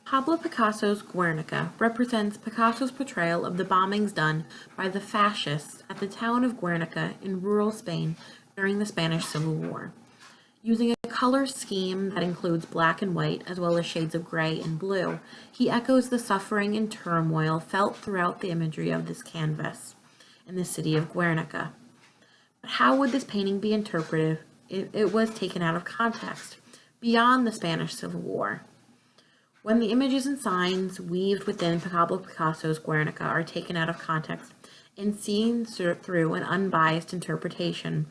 Pablo Picasso's Guernica represents Picasso's portrayal of the bombings done by the fascists at the town of Guernica in rural Spain during the Spanish Civil War. Using a color scheme that includes black and white as well as shades of gray and blue, he echoes the suffering and turmoil felt throughout the imagery of this canvas in the city of Guernica. But how would this painting be interpreted if it was taken out of context, beyond the Spanish Civil War? When the images and signs weaved within Pablo Picasso's Guernica are taken out of context and seen through an unbiased interpretation,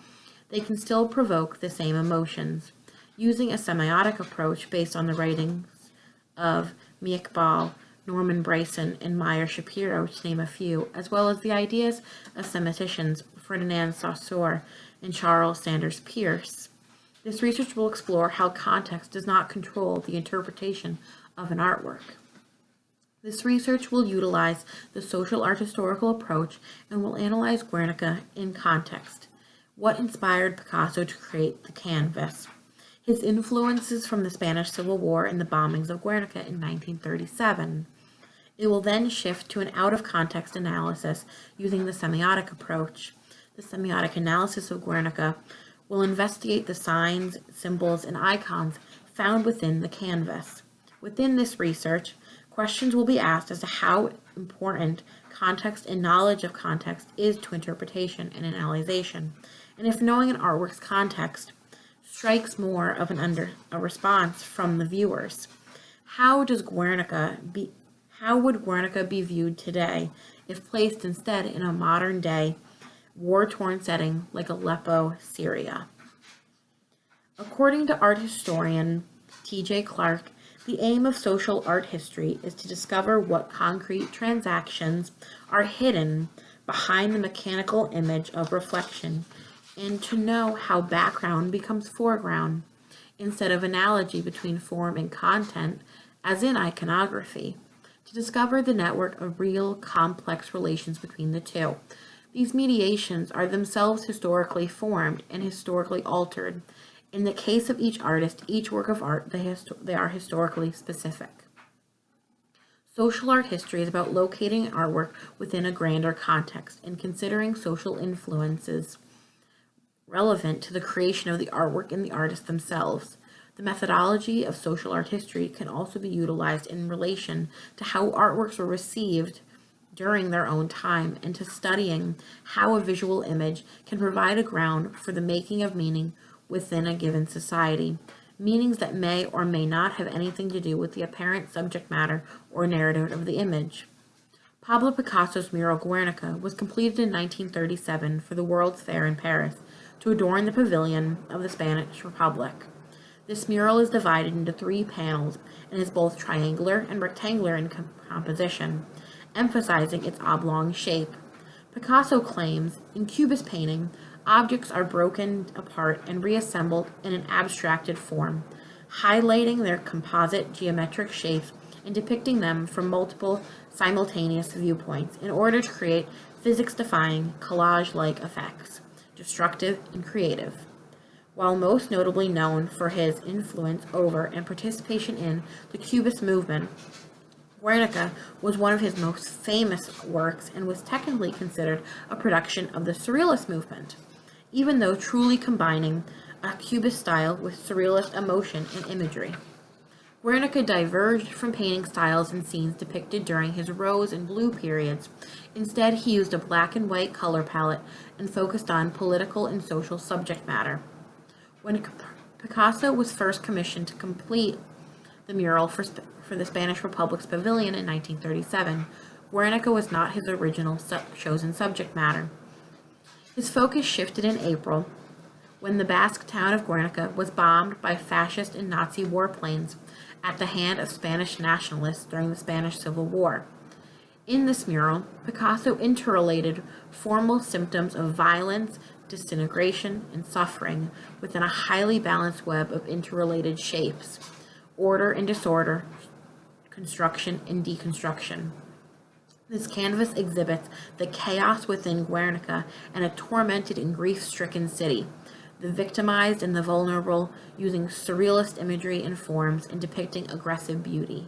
they can still provoke the same emotions. Using a semiotic approach based on the writings of Iqbal, Norman Bryson, and Meyer Shapiro, to name a few, as well as the ideas of semiticians Ferdinand Saussure and Charles Sanders Peirce, this research will explore how context does not control the interpretation of an artwork. This research will utilize the social art historical approach and will analyze Guernica in context. What inspired Picasso to create the canvas? His influences from the Spanish Civil War and the bombings of Guernica in 1937. It will then shift to an out-of-context analysis using the semiotic approach. The semiotic analysis of Guernica will investigate the signs, symbols, and icons found within the canvas. Within this research, questions will be asked as to how important context and knowledge of context is to interpretation and analyzation, and if knowing an artwork's context strikes more of a response from the viewers. How would Guernica be viewed today if placed instead in a modern-day, war-torn setting like Aleppo, Syria? According to art historian T.J. Clark, the aim of social art history is to discover what concrete transactions are hidden behind the mechanical image of reflection, and to know how background becomes foreground, instead of analogy between form and content, as in iconography, to discover the network of real, complex relations between the two. These mediations are themselves historically formed and historically altered. In the case of each artist, each work of art, they are historically specific. Social art history is about locating an artwork within a grander context and considering social influences relevant to the creation of the artwork and the artists themselves. The methodology of social art history can also be utilized in relation to how artworks were received during their own time and to studying how a visual image can provide a ground for the making of meaning within a given society, meanings that may or may not have anything to do with the apparent subject matter or narrative of the image. Pablo Picasso's mural Guernica was completed in 1937 for the World's Fair in Paris to adorn the pavilion of the Spanish Republic. This mural is divided into 3 panels and is both triangular and rectangular in composition, emphasizing its oblong shape. Picasso claims, in Cubist painting, objects are broken apart and reassembled in an abstracted form, highlighting their composite geometric shapes and depicting them from multiple simultaneous viewpoints in order to create physics-defying, collage-like effects, destructive and creative. While most notably known for his influence over and participation in the Cubist movement, Guernica was one of his most famous works and was technically considered a production of the Surrealist movement, even though truly combining a Cubist style with Surrealist emotion and imagery. Guernica diverged from painting styles and scenes depicted during his rose and blue periods. Instead, he used a black and white color palette and focused on political and social subject matter. When Picasso was first commissioned to complete the mural for the Spanish Republic's pavilion in 1937, Guernica was not his original chosen subject matter. His focus shifted in April when the Basque town of Guernica was bombed by fascist and Nazi warplanes at the hand of Spanish nationalists during the Spanish Civil War. In this mural, Picasso interrelated formal symptoms of violence, disintegration, and suffering within a highly balanced web of interrelated shapes, order and disorder, construction and deconstruction. This canvas exhibits the chaos within Guernica and a tormented and grief-stricken city, the victimized and the vulnerable, using surrealist imagery and forms and depicting aggressive beauty.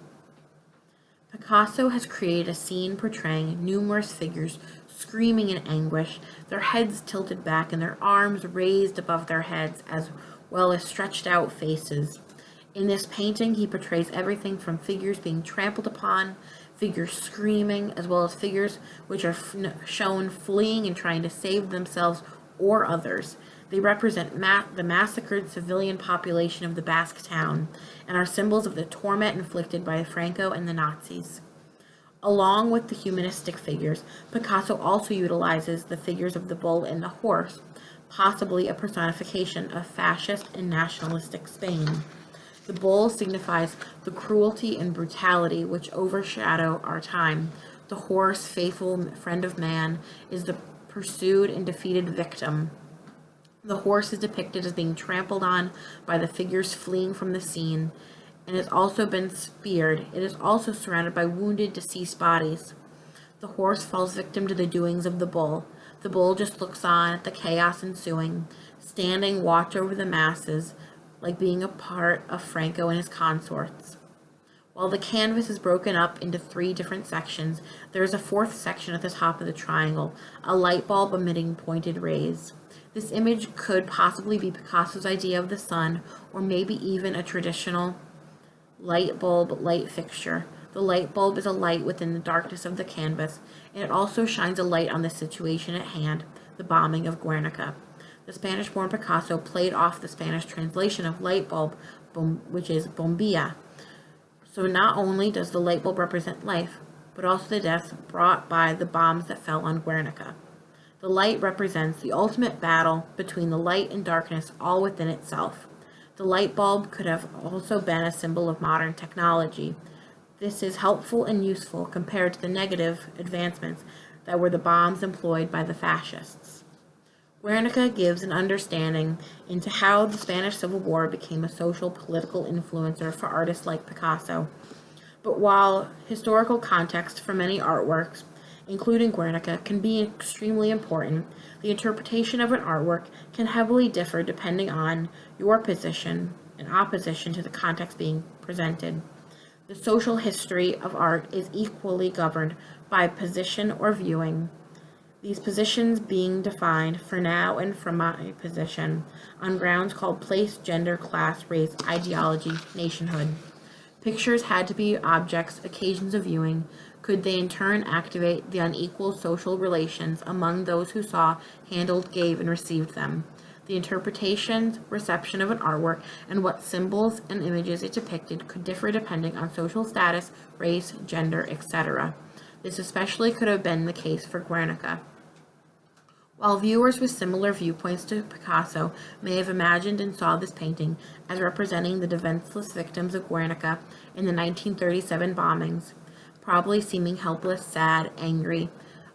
Picasso has created a scene portraying numerous figures screaming in anguish, their heads tilted back and their arms raised above their heads, as well as stretched out faces. In this painting, he portrays everything from figures being trampled upon, figures screaming, as well as figures which are shown fleeing and trying to save themselves or others. They represent the massacred civilian population of the Basque town and are symbols of the torment inflicted by Franco and the Nazis. Along with the humanistic figures, Picasso also utilizes the figures of the bull and the horse, possibly a personification of fascist and nationalistic Spain. The bull signifies the cruelty and brutality which overshadow our time. The horse, faithful friend of man, is the pursued and defeated victim. The horse is depicted as being trampled on by the figures fleeing from the scene, and has also been speared. It is also surrounded by wounded, deceased bodies. The horse falls victim to the doings of the bull. The bull just looks on at the chaos ensuing, standing watch over the masses, like being a part of Franco and his consorts. While the canvas is broken up into 3 different sections, there is a 4th section at the top of the triangle, a light bulb emitting pointed rays. This image could possibly be Picasso's idea of the sun, or maybe even a traditional light bulb light fixture. The light bulb is a light within the darkness of the canvas, and it also shines a light on the situation at hand, the bombing of Guernica. The Spanish-born Picasso played off the Spanish translation of light bulb, which is bombilla. So not only does the light bulb represent life, but also the death brought by the bombs that fell on Guernica. The light represents the ultimate battle between the light and darkness all within itself. The light bulb could have also been a symbol of modern technology. This is helpful and useful compared to the negative advancements that were the bombs employed by the fascists. Guernica gives an understanding into how the Spanish Civil War became a social political influencer for artists like Picasso. But while historical context for many artworks, including Guernica, can be extremely important, the interpretation of an artwork can heavily differ depending on your position in opposition to the context being presented. The social history of art is equally governed by position or viewing. These positions being defined for now and from my position on grounds called place, gender, class, race, ideology, nationhood. Pictures had to be objects, occasions of viewing. Could they in turn activate the unequal social relations among those who saw, handled, gave, and received them? The interpretation, reception of an artwork, and what symbols and images it depicted could differ depending on social status, race, gender, etc. This especially could have been the case for Guernica. While viewers with similar viewpoints to Picasso may have imagined and saw this painting as representing the defenseless victims of Guernica in the 1937 bombings, probably seeming helpless, sad, angry,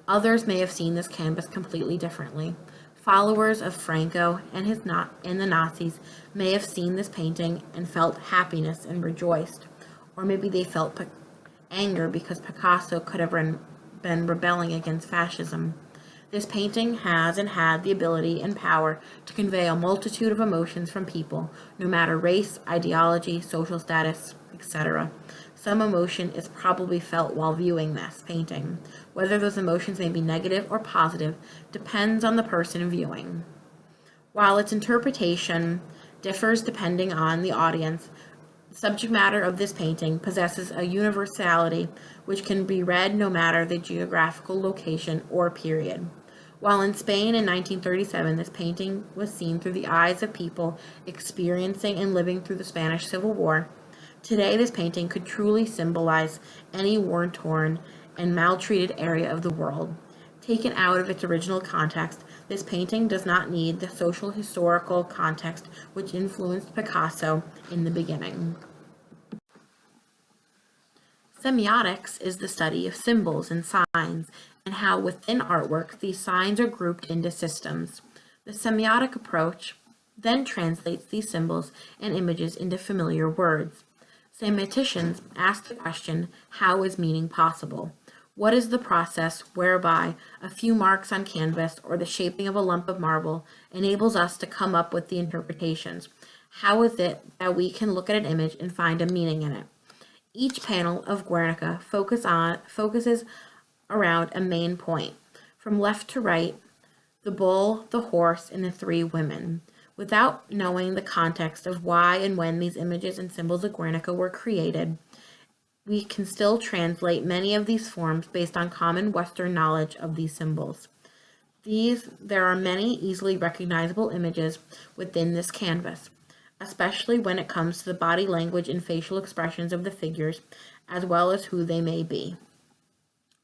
others may have seen this canvas completely differently. Followers of Franco and the Nazis may have seen this painting and felt happiness and rejoiced, or maybe they felt anger because Picasso could have been rebelling against fascism. This painting has and had the ability and power to convey a multitude of emotions from people, no matter race, ideology, social status, etc. Some emotion is probably felt while viewing this painting. Whether those emotions may be negative or positive depends on the person viewing. While its interpretation differs depending on the audience, the subject matter of this painting possesses a universality which can be read no matter the geographical location or period. While in Spain in 1937, this painting was seen through the eyes of people experiencing and living through the Spanish Civil War, today this painting could truly symbolize any war-torn and maltreated area of the world. Taken out of its original context, this painting does not need the social historical context which influenced Picasso in the beginning. Semiotics is the study of symbols and signs, and how within artwork these signs are grouped into systems. The semiotic approach then translates these symbols and images into familiar words. Semioticians ask the question, how is meaning possible? What is the process whereby a few marks on canvas or the shaping of a lump of marble enables us to come up with the interpretations? How is it that we can look at an image and find a meaning in it? Each panel of Guernica focuses around a main point. From left to right, the bull, the horse, and the three women. Without knowing the context of why and when these images and symbols of Guernica were created, we can still translate many of these forms based on common Western knowledge of these symbols. There are many easily recognizable images within this canvas, especially when it comes to the body language and facial expressions of the figures, as well as who they may be.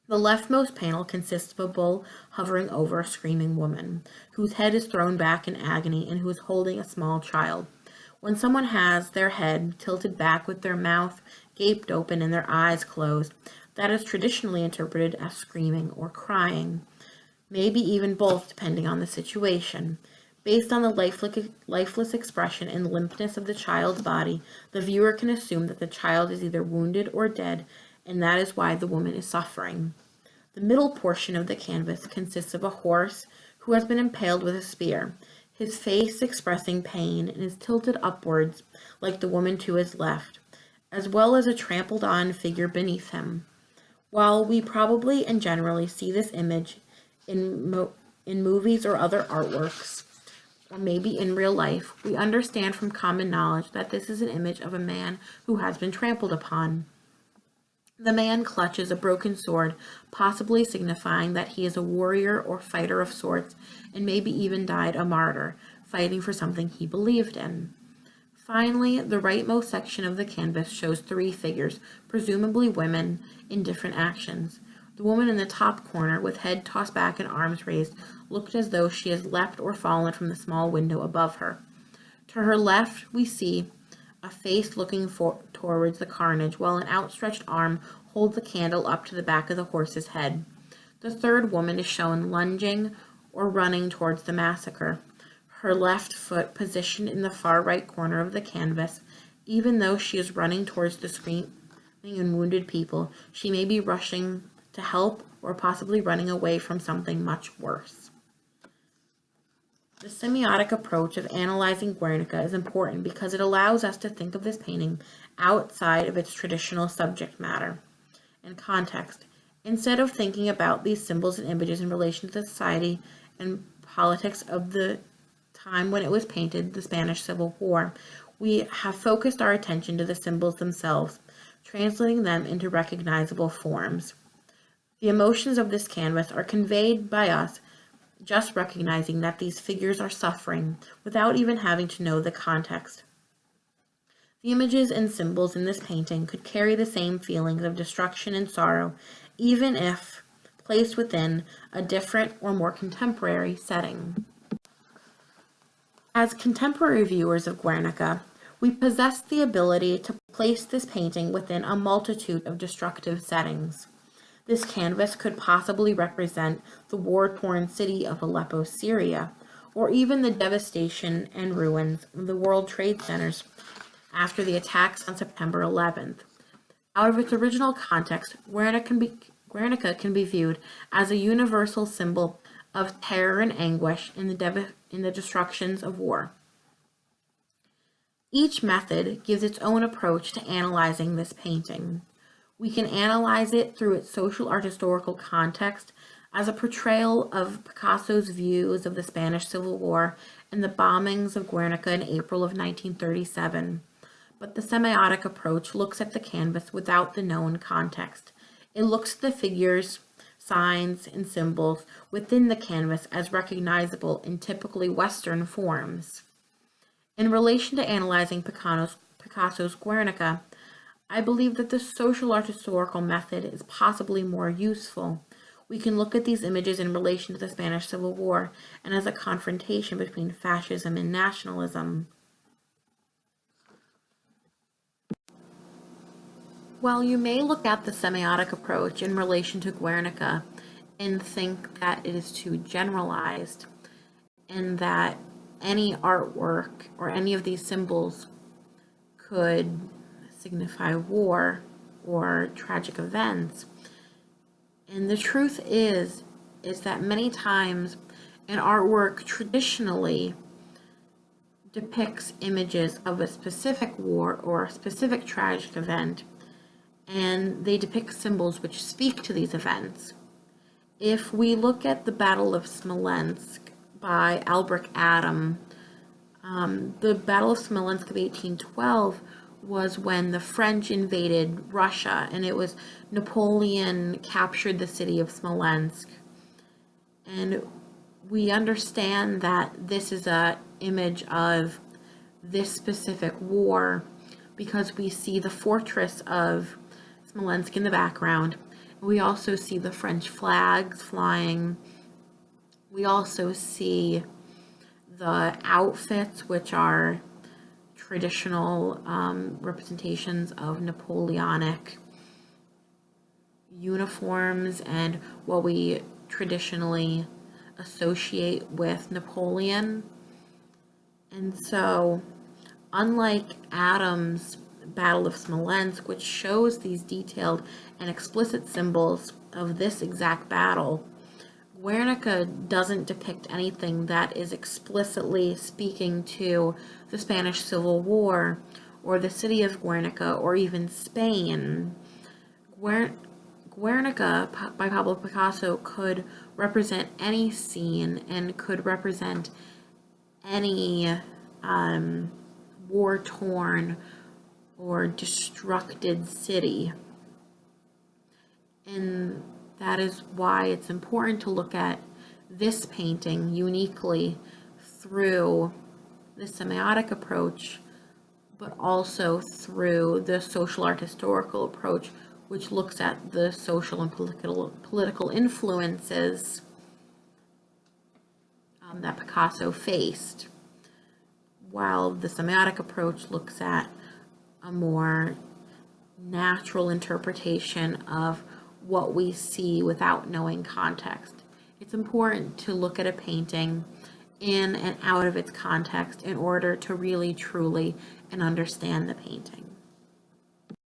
The leftmost panel consists of a bull hovering over a screaming woman, whose head is thrown back in agony and who is holding a small child. When someone has their head tilted back with their mouth gaped open and their eyes closed, that is traditionally interpreted as screaming or crying, maybe even both depending on the situation. Based on the lifeless expression and limpness of the child's body, the viewer can assume that the child is either wounded or dead, and that is why the woman is suffering. The middle portion of the canvas consists of a horse who has been impaled with a spear, his face expressing pain and is tilted upwards like the woman to his left, as well as a trampled on figure beneath him. While we probably and generally see this image in movies or other artworks, or maybe in real life, we understand from common knowledge that this is an image of a man who has been trampled upon. The man clutches a broken sword, possibly signifying that he is a warrior or fighter of sorts, and maybe even died a martyr, fighting for something he believed in. Finally, the rightmost section of the canvas shows three figures, presumably women, in different actions. The woman in the top corner, with head tossed back and arms raised, looked as though she has leapt or fallen from the small window above her. To her left, we see a face looking towards the carnage, while an outstretched arm holds a candle up to the back of the horse's head. The third woman is shown lunging or running towards the massacre, her left foot positioned in the far right corner of the canvas. Even though she is running towards the screaming and wounded people, she may be rushing to help or possibly running away from something much worse. The semiotic approach of analyzing Guernica is important because it allows us to think of this painting outside of its traditional subject matter and context. Instead of thinking about these symbols and images in relation to the society and politics of the time when it was painted, the Spanish Civil War, we have focused our attention to the symbols themselves, translating them into recognizable forms. The emotions of this canvas are conveyed by us just recognizing that these figures are suffering without even having to know the context. The images and symbols in this painting could carry the same feelings of destruction and sorrow, even if placed within a different or more contemporary setting. As contemporary viewers of Guernica, we possess the ability to place this painting within a multitude of destructive settings. This canvas could possibly represent the war-torn city of Aleppo, Syria, or even the devastation and ruins of the World Trade Centers after the attacks on September 11th. Out of its original context, Guernica can be viewed as a universal symbol of terror and anguish in the destructions of war. Each method gives its own approach to analyzing this painting. We can analyze it through its social art historical context as a portrayal of Picasso's views of the Spanish Civil War and the bombings of Guernica in April of 1937. But the semiotic approach looks at the canvas without the known context. It looks at the figures, signs, and symbols within the canvas as recognizable in typically Western forms. In relation to analyzing Picasso's Guernica, I believe that the social art historical method is possibly more useful. We can look at these images in relation to the Spanish Civil War and as a confrontation between fascism and nationalism. While you may look at the semiotic approach in relation to Guernica and think that it is too generalized and that any artwork or any of these symbols could signify war or tragic events. And the truth is that many times an artwork traditionally depicts images of a specific war or a specific tragic event, and they depict symbols which speak to these events. If we look at the Battle of Smolensk by Albrecht Adam, the Battle of Smolensk of 1812 was when the French invaded Russia, and it was Napoleon captured the city of Smolensk. And we understand that this is an image of this specific war because we see the fortress of Smolensk in the background. We also see the French flags flying. We also see the outfits, which are traditional representations of Napoleonic uniforms and what we traditionally associate with Napoleon. And so, unlike Adam's Battle of Smolensk, which shows these detailed and explicit symbols of this exact battle, Guernica doesn't depict anything that is explicitly speaking to the Spanish Civil War or the city of Guernica or even Spain. Guernica by Pablo Picasso could represent any scene and could represent any war-torn or destructed city. And that is why it's important to look at this painting uniquely through the semiotic approach, but also through the social art historical approach, which looks at the social and political influences that Picasso faced, while the semiotic approach looks at a more natural interpretation of what we see without knowing context. It's important to look at a painting in and out of its context in order to really, truly, and understand the painting.